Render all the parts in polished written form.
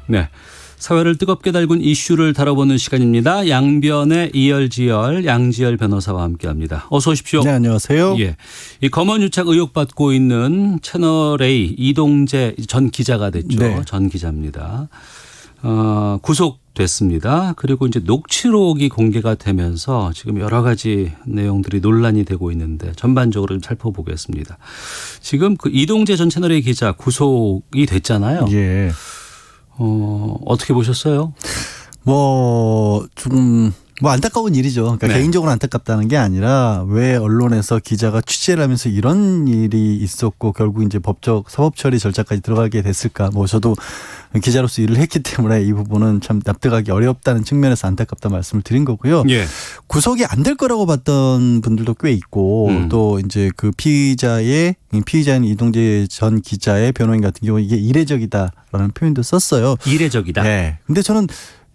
네. 사회를 뜨겁게 달군 이슈를 다뤄보는 시간입니다. 양변의 이열지열 양지열 변호사와 함께합니다. 어서 오십시오. 네, 안녕하세요. 예, 이 검언유착 의혹 받고 있는 채널A 이동재 전 기자가 됐죠. 네. 전 기자입니다. 구속됐습니다. 그리고 이제 녹취록이 공개가 되면서 지금 여러 가지 내용들이 논란이 되고 있는데 전반적으로 좀 살펴보겠습니다. 지금 그 이동재 전 채널A 기자 구속이 됐잖아요. 예. 어떻게 보셨어요? 조금 안타까운 일이죠. 그러니까 네. 개인적으로 안타깝다는 게 아니라 왜 언론에서 기자가 취재를 하면서 이런 일이 있었고 결국 이제 법적 사법 처리 절차까지 들어가게 됐을까. 저도 기자로서 일을 했기 때문에 이 부분은 참 납득하기 어렵다는 측면에서 안타깝다 말씀을 드린 거고요. 예. 구속이 안 될 거라고 봤던 분들도 꽤 있고 또 이제 그 피의자인 이동재 전 기자의 변호인 같은 경우 이게 이례적이다라는 표현도 썼어요. 이례적이다. 네. 근데 저는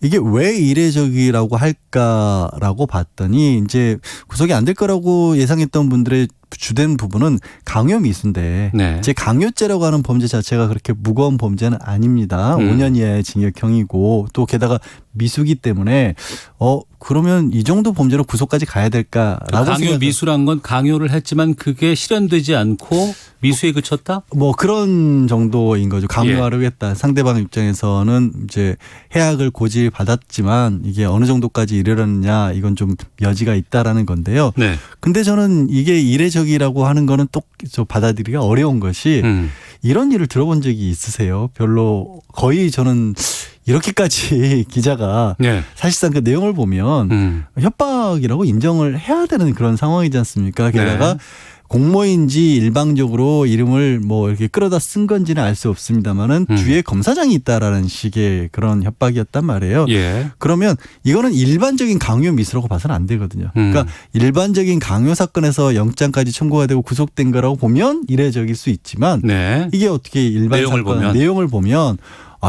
이게 왜 이례적이라고 할까라고 봤더니 이제 구속이 안 될 거라고 예상했던 분들의 주된 부분은 강요 미수인데 네. 제 강요죄라고 하는 범죄 자체가 그렇게 무거운 범죄는 아닙니다. 5년 이하의 징역형이고 또 게다가 미수기 때문에 그러면 이 정도 범죄로 구속까지 가야 될까라고 강요 미수란 건 강요를 했지만 그게 실현되지 않고 미수에 그쳤다? 그런 정도인 거죠. 강요하려고 했다. 상대방 입장에서는 이제 해악을 고지 받았지만 이게 어느 정도까지 이르렀느냐 이건 좀 여지가 있다라는 건데요. 네. 근데 저는 이게 이례적이라고 하는 거는 또 받아들이기가 어려운 것이 이런 일을 들어본 적이 있으세요? 별로 거의 저는 이렇게까지 기자가 네. 사실상 그 내용을 보면 협박이라고 인정을 해야 되는 그런 상황이지 않습니까? 게다가 네. 공모인지 일방적으로 이름을 이렇게 끌어다 쓴 건지는 알 수 없습니다만은 뒤에 검사장이 있다라는 식의 그런 협박이었단 말이에요. 예. 그러면 이거는 일반적인 강요 미수라고 봐서는 안 되거든요. 그러니까 일반적인 강요 사건에서 영장까지 청구가 되고 구속된 거라고 보면 이례적일 수 있지만 네. 이게 어떻게 일반 내용을 보면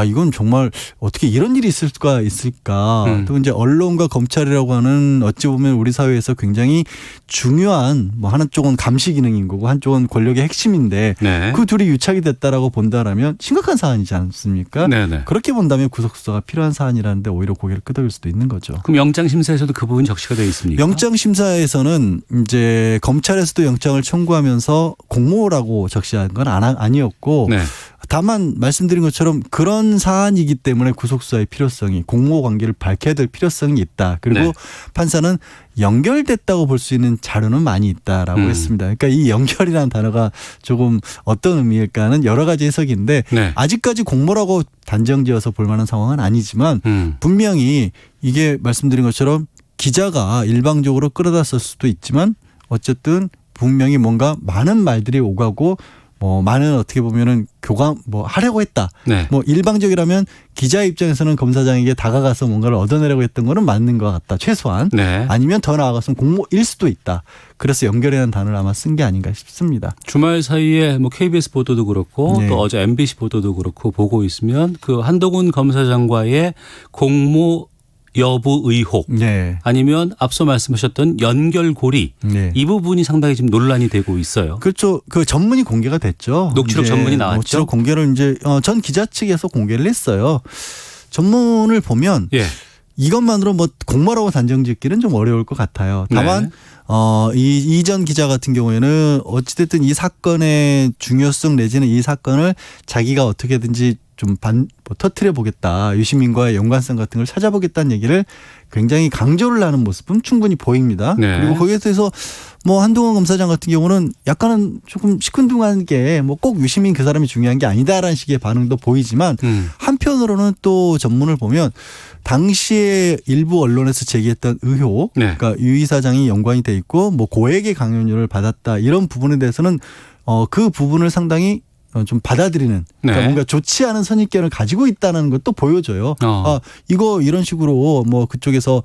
이건 정말 어떻게 이런 일이 있을 수가 있을까. 또 이제 언론과 검찰이라고 하는 어찌 보면 우리 사회에서 굉장히 중요한 한쪽은 감시 기능인 거고 한쪽은 권력의 핵심인데 네. 그 둘이 유착이 됐다라고 본다라면 심각한 사안이지 않습니까? 네네. 그렇게 본다면 구속수사가 필요한 사안이라는데 오히려 고개를 끄덕일 수도 있는 거죠. 그럼 영장 심사에서도 그 부분 적시가 되어 있습니까? 영장 심사에서는 이제 검찰에서도 영장을 청구하면서 공모라고 적시한 건 아니었고 네. 다만 말씀드린 것처럼 그런 사안이기 때문에 구속수사의 필요성이 공모 관계를 밝혀야 될 필요성이 있다. 그리고 네. 판사는 연결됐다고 볼 수 있는 자료는 많이 있다라고 했습니다. 그러니까 이 연결이라는 단어가 조금 어떤 의미일까는 여러 가지 해석인데 네. 아직까지 공모라고 단정지어서 볼 만한 상황은 아니지만 분명히 이게 말씀드린 것처럼 기자가 일방적으로 끌어다 썼을 수도 있지만 어쨌든 분명히 뭔가 많은 말들이 오가고 많은 어떻게 보면은 교감 하려고 했다. 네. 일방적이라면 기자 입장에서는 검사장에게 다가가서 뭔가를 얻어내려고 했던 거는 맞는 것 같다. 최소한. 네. 아니면 더 나아가서는 공모일 수도 있다. 그래서 연결이라는 단어를 아마 쓴 게 아닌가 싶습니다. 주말 사이에 KBS 보도도 그렇고 네. 또 어제 MBC 보도도 그렇고 보고 있으면 그 한동훈 검사장과의 공모 여부 의혹 네. 아니면 앞서 말씀하셨던 연결고리 네. 이 부분이 상당히 지금 논란이 되고 있어요. 그렇죠. 그 전문이 공개가 됐죠. 녹취록 전문이 나왔죠. 녹취록 공개를 이제 전 기자 측에서 공개를 했어요. 전문을 보면 예. 이것만으로 공모라고 단정짓기는 좀 어려울 것 같아요. 다만 네. 이 전 기자 같은 경우에는 어찌됐든 이 사건의 중요성 내지는 이 사건을 자기가 어떻게든지 좀 터트려 보겠다. 유시민과의 연관성 같은 걸 찾아보겠다는 얘기를 굉장히 강조를 하는 모습은 충분히 보입니다. 네. 그리고 거기에 대해서 한동훈 검사장 같은 경우는 약간은 조금 시큰둥한 게 꼭 유시민 그 사람이 중요한 게 아니다라는 식의 반응도 보이지만 한편으로는 또 전문을 보면 당시에 일부 언론에서 제기했던 의혹, 네. 그러니까 유 이사장이 연관이 돼 있고 고액의 강요료를 받았다 이런 부분에 대해서는 그 부분을 상당히 좀 받아들이는 그러니까 네. 뭔가 좋지 않은 선입견을 가지고 있다는 것도 보여줘요. 이거 이런 식으로 그쪽에서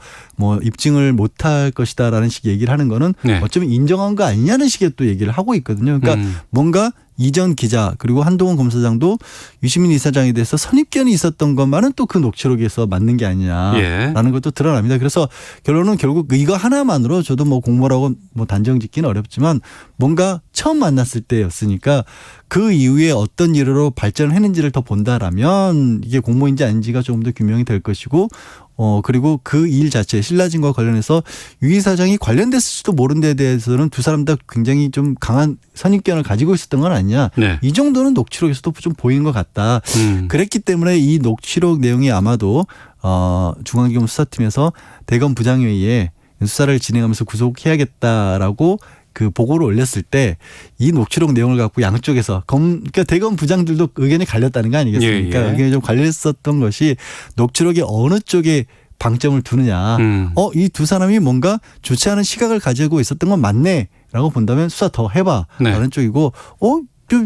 입증을 못할 것이다라는 식의 얘기를 하는 거는 네. 어쩌면 인정한 거 아니냐는 식의 또 얘기를 하고 있거든요. 그러니까 뭔가 이전 기자 그리고 한동훈 검사장도 유시민 이사장에 대해서 선입견이 있었던 것만은 또 그 녹취록에서 맞는 게 아니냐라는 것도 드러납니다. 그래서 결론은 결국 이거 하나만으로 저도 뭐 공모라고 뭐 단정짓기는 어렵지만 뭔가 처음 만났을 때였으니까 그 이후에 어떤 일으로 발전을 했는지를 더 본다라면 이게 공모인지 아닌지가 조금 더 규명이 될 것이고 그리고 그 일 자체 신라진과 관련해서 유 이사장이 관련됐을지도 모르는 데 대해서는 두 사람 다 굉장히 좀 강한 선입견을 가지고 있었던 건 아니냐. 네. 이 정도는 녹취록에서도 좀 보이는 것 같다. 그랬기 때문에 이 녹취록 내용이 아마도 중앙지검 수사팀에서 대검 부장회의에 수사를 진행하면서 구속해야겠다라고 그 보고를 올렸을 때 이 녹취록 내용을 갖고 양쪽에서 그러니까 대검 부장들도 의견이 갈렸다는 거 아니겠습니까? 예, 예. 의견이 좀 갈렸었던 것이 녹취록이 어느 쪽에 방점을 두느냐. 이 두 사람이 뭔가 좋지 않은 시각을 가지고 있었던 건 맞네라고 본다면 수사 더 해봐라는 네. 쪽이고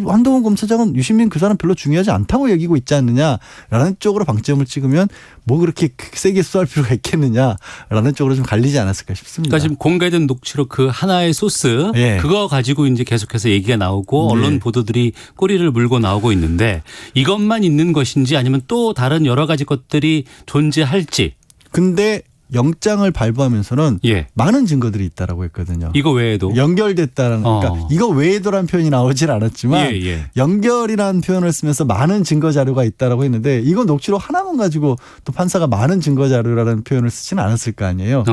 한동훈 검사장은 유시민 그 사람 별로 중요하지 않다고 여기고 있지 않느냐라는 쪽으로 방점을 찍으면 뭐 그렇게 세게 수사할 필요가 있겠느냐라는 쪽으로 좀 갈리지 않았을까 싶습니다. 그러니까 지금 공개된 녹취록 그 하나의 소스 예. 그거 가지고 이제 계속해서 얘기가 나오고 언론 보도들이 꼬리를 물고 나오고 있는데 이것만 있는 것인지 아니면 또 다른 여러 가지 것들이 존재할지. 근데 영장을 발부하면서는 예. 많은 증거들이 있다라고 했거든요. 이거 외에도 연결됐다는 그러니까 이거 외에도라는 표현이 나오질 않았지만 예. 연결이라는 표현을 쓰면서 많은 증거 자료가 있다라고 했는데 이건 녹취록 하나만 가지고 또 판사가 많은 증거 자료라는 표현을 쓰지는 않았을 거 아니에요.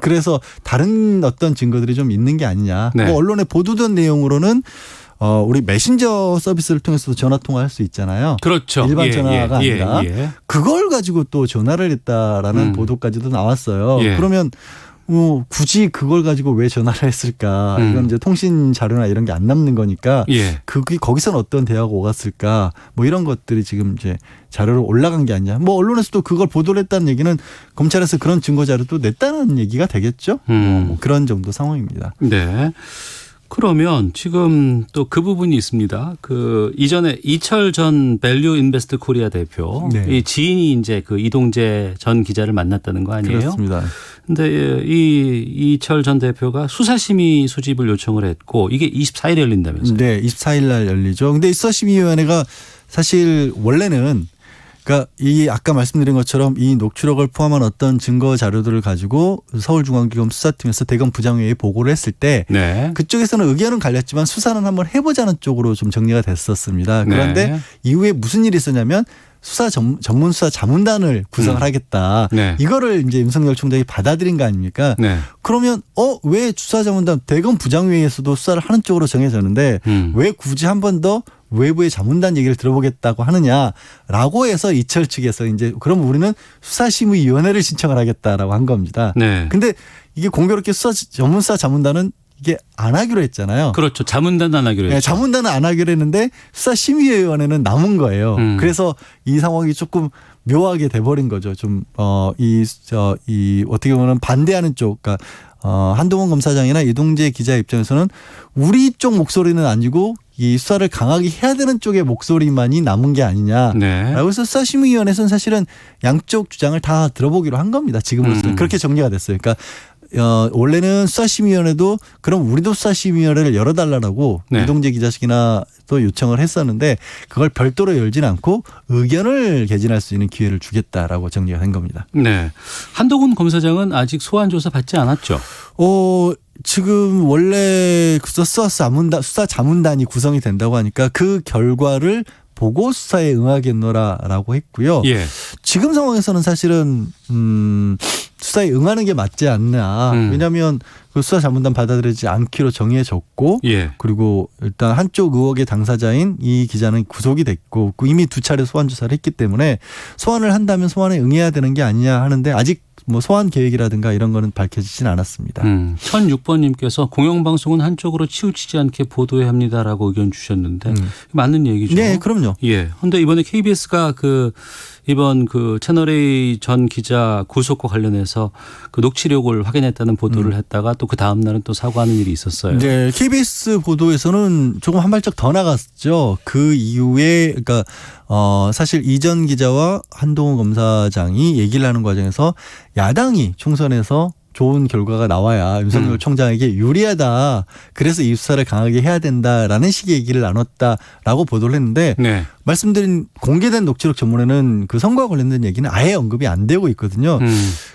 그래서 다른 어떤 증거들이 좀 있는 게 아니냐. 네. 뭐 언론에 보도된 내용으로는 우리 메신저 서비스를 통해서도 전화 통화할 수 있잖아요. 그렇죠. 일반 전화가 아니라 예. 그걸 가지고 또 전화를 했다라는 보도까지도 나왔어요. 예. 그러면 굳이 그걸 가지고 왜 전화를 했을까? 이건 이제 통신 자료나 이런 게 안 남는 거니까 예. 거기서는 어떤 대화가 오갔을까? 뭐 이런 것들이 지금 이제 자료로 올라간 게 아니냐. 뭐 언론에서도 그걸 보도를 했다는 얘기는 검찰에서 그런 증거 자료도 냈다는 얘기가 되겠죠. 뭐 그런 정도 상황입니다. 네. 그러면 지금 또 그 부분이 있습니다. 그 이전에 이철 전 밸류 인베스트 코리아 대표 네. 이 지인이 이제 그 이동재 전 기자를 만났다는 거 아니에요? 그렇습니다. 근데 이 이철 전 대표가 수사심의 소집을 요청을 했고 이게 24일에 열린다면서요? 네, 24일 날 열리죠. 근데 이 수사심의위원회가 사실 원래는 그러니까 이 아까 말씀드린 것처럼 이 녹취록을 포함한 어떤 증거 자료들을 가지고 서울중앙지검 수사팀에서 대검 부장회의에 보고를 했을 때 네. 그쪽에서는 의견은 갈렸지만 수사는 한번 해보자는 쪽으로 좀 정리가 됐었습니다. 그런데 네. 이후에 무슨 일이 있었냐면 전문 수사 자문단을 구성을 하겠다. 네. 이거를 이제 윤석열 총장이 받아들인 거 아닙니까? 네. 그러면 왜 수사 자문단 대검 부장회의에서도 수사를 하는 쪽으로 정해졌는데 왜 굳이 한 번 더 외부의 자문단 얘기를 들어보겠다고 하느냐라고 해서 이철 측에서 이제 그럼 우리는 수사심의위원회를 신청을 하겠다라고 한 겁니다. 네. 근데 이게 공교롭게 전문수사 자문단은 이게 안 하기로 했잖아요. 그렇죠. 자문단 안 하기로 했죠. 네, 자문단은 안 하기로 했는데 수사심의위원회는 남은 거예요. 그래서 이 상황이 조금 묘하게 돼버린 거죠. 좀 이 어떻게 보면 반대하는 쪽, 그러니까 한동훈 검사장이나 이동재 기자 입장에서는 우리 쪽 목소리는 아니고 이 수사를 강하게 해야 되는 쪽의 목소리만이 남은 게 아니냐라고 네. 해서 수사심의위원회에서는 사실은 양쪽 주장을 다 들어보기로 한 겁니다. 지금으로서는 그렇게 정리가 됐어요. 그러니까 원래는 수사심의위원회도 그럼 우리도 수사심의위원회를 열어달라고 네. 이동재 기자식이나 또 요청을 했었는데 그걸 별도로 열지는 않고 의견을 개진할 수 있는 기회를 주겠다라고 정리가 된 겁니다. 네. 한동훈 검사장은 아직 소환 조사 받지 않았죠. 지금 원래 수사 자문단이 구성이 된다고 하니까 그 결과를 보고 수사에 응하겠노라라고 했고요. 예. 지금 상황에서는 사실은 수사에 응하는 게 맞지 않나. 왜냐하면 그 수사 자문단 받아들이지 않기로 정해졌고 예. 그리고 일단 한쪽 의혹의 당사자인 이 기자는 구속이 됐고 이미 2차례 소환 조사를 했기 때문에 소환을 한다면 소환에 응해야 되는 게 아니냐 하는데 아직 뭐 소환 계획이라든가 이런 거는 밝혀지진 않았습니다. 1006번님께서 공영방송은 한쪽으로 치우치지 않게 보도해야 합니다라고 의견 주셨는데 맞는 얘기죠. 네, 그럼요. 예. 그런데 이번에 KBS가 이번 채널A 전 기자 구속과 관련해서 그 녹취록을 확인했다는 보도를 했다가 또 그 다음 날은 또 사과하는 일이 있었어요. 네, KBS 보도에서는 조금 한 발짝 더 나갔죠. 그 이후에 그러니까 사실 이전 기자와 한동훈 검사장이 얘기를 하는 과정에서 야당이 총선에서 좋은 결과가 나와야 윤석열 총장에게 유리하다. 그래서 이 수사를 강하게 해야 된다라는 식의 얘기를 나눴다라고 보도를 했는데 네. 말씀드린 공개된 녹취록 전문에는 그 선거와 관련된 얘기는 아예 언급이 안 되고 있거든요.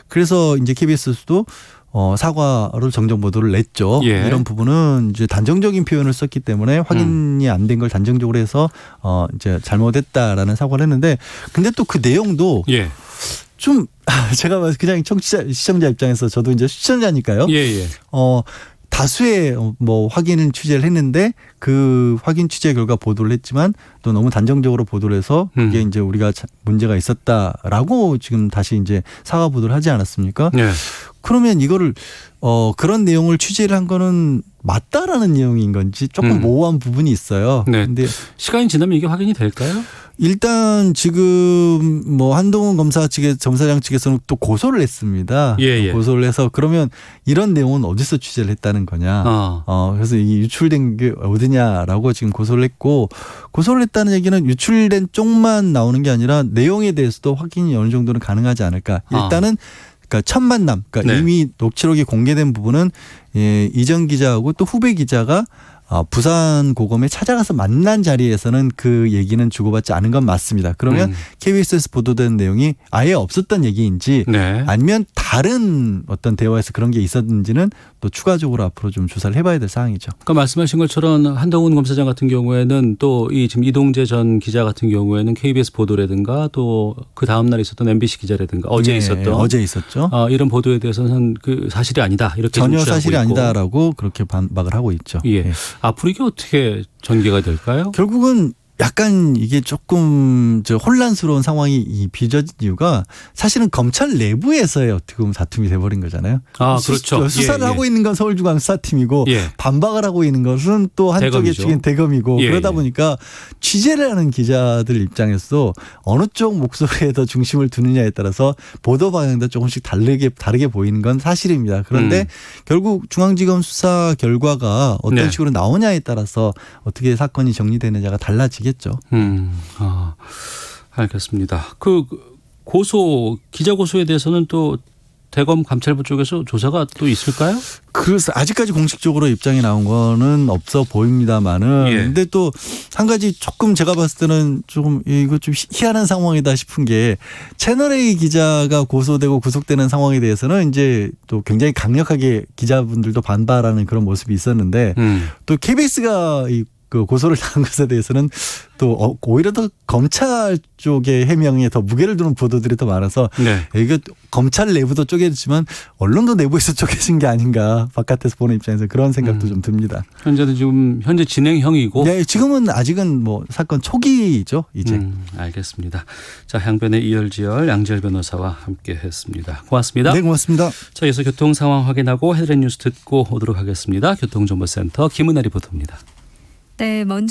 그래서 이제 KBS도 사과로 정정 보도를 냈죠. 예. 이런 부분은 이제 단정적인 표현을 썼기 때문에 확인이 안 된 걸 단정적으로 해서 이제 잘못했다라는 사과를 했는데 근데 또 그 내용도 예. 좀 제가 그냥 시청자 입장에서 저도 이제 시청자니까요. 예. 다수의 뭐 확인을 취재를 했는데 그 확인 취재 결과 보도를 했지만 또 너무 단정적으로 보도를 해서 그게 이제 우리가 문제가 있었다라고 지금 다시 이제 사과 보도를 하지 않았습니까? 예. 그러면 이거를 그런 내용을 취재를 한 거는 맞다라는 내용인 건지 조금 모호한 부분이 있어요. 네. 근데 시간이 지나면 이게 확인이 될까요? 일단 지금 뭐 한동훈 검사장 측에서는 또 고소를 했습니다. 예. 고소를 해서 그러면 이런 내용은 어디서 취재를 했다는 거냐. 그래서 이게 유출된 게 어디냐라고 지금 고소를 했고 고소를 했다는 얘기는 유출된 쪽만 나오는 게 아니라 내용에 대해서도 확인이 어느 정도는 가능하지 않을까. 일단은 그러니까 첫 만남, 그러니까 네. 이미 녹취록이 공개된 부분은 이전 기자하고 또 후배 기자가 부산 고검에 찾아가서 만난 자리에서는 그 얘기는 주고받지 않은 건 맞습니다. 그러면 KBS에서 보도된 내용이 아예 없었던 얘기인지 네. 아니면 다른 어떤 대화에서 그런 게 있었는지는 또 추가적으로 앞으로 좀 조사를 해봐야 될 사항이죠. 그러니까 말씀하신 것처럼 한동훈 검사장 같은 경우에는 또 이 지금 이동재 전 기자 같은 경우에는 KBS 보도라든가 또 그 다음 날 있었던 MBC 기자라든가 어제 있었죠. 이런 보도에 대해서는 그 사실이 아니다 이렇게 전혀 주장하고 사실이 있고. 아니다라고 그렇게 반박을 하고 있죠. 예. 앞으로 이게 어떻게 전개가 될까요? 결국은 약간 이게 조금 혼란스러운 상황이 빚어진 이유가 사실은 검찰 내부에서의 어떻게 보면 다툼이 돼버린 거잖아요. 그렇죠. 수사를 하고 있는 건 서울중앙수사팀이고 반박을 하고 있는 것은 또 한쪽의 측인 대검이고 그러다 보니까 취재를 하는 기자들 입장에서도 어느 쪽 목소리에 더 중심을 두느냐에 따라서 보도 방향도 조금씩 다르게 보이는 건 사실입니다. 그런데 결국 중앙지검 수사 결과가 어떤 식으로 나오냐에 따라서 어떻게 사건이 정리되느냐가 달라지겠죠. 알겠습니다. 그 기자 고소에 대해서는 또 대검 감찰부 쪽에서 조사가 또 있을까요? 그래서 아직까지 공식적으로 입장이 나온 거는 없어 보입니다만은 근데 또 한 가지 조금 제가 봤을 때는 조금 이거 좀 희한한 상황이다 싶은 게 채널A 기자가 고소되고 구속되는 상황에 대해서는 이제 또 굉장히 강력하게 기자분들도 반발하는 그런 모습이 있었는데 또 KBS가 그 고소를 당한 것에 대해서는 또 오히려 더 검찰 쪽의 해명에 더 무게를 두는 보도들이 더 많아서 이게 검찰 내부도 쪼개지만 언론도 내부에서 쪼개진 게 아닌가 바깥에서 보는 입장에서 그런 생각도 좀 듭니다. 현재 진행형이고. 네, 지금은 아직은 뭐 사건 초기죠 이제. 알겠습니다. 자, 향변의 이열지열 양지열 변호사와 함께했습니다. 고맙습니다. 네, 고맙습니다. 자, 이어서 교통 상황 확인하고 헤드라인 뉴스 듣고 오도록 하겠습니다. 교통정보센터 김은혜 리포터입니다. 네, 먼저